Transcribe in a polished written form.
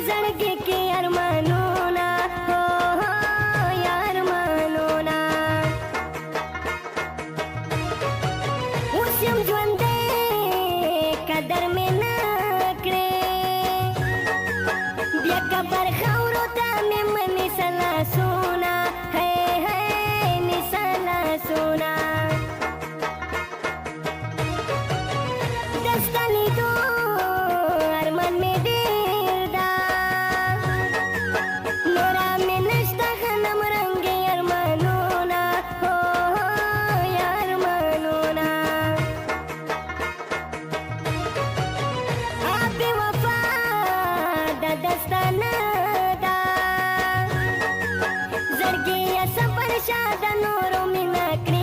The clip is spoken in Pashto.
زړګي کې ارمانونه هو هو یا ارمانونه اوس یم ژوندی قدر مې نه کړې بیا قبر خاورو ته مې منیسه لاسونه هی هی نیسه لاسونه دستا لیدو ارمان مې ډېر ده نوره مې نشته غنم رنګې ارمانونه هو هو یا ارمانونه بې وفا دا دستا نه ده زړګي یې سفر شه د نورو مینه کړې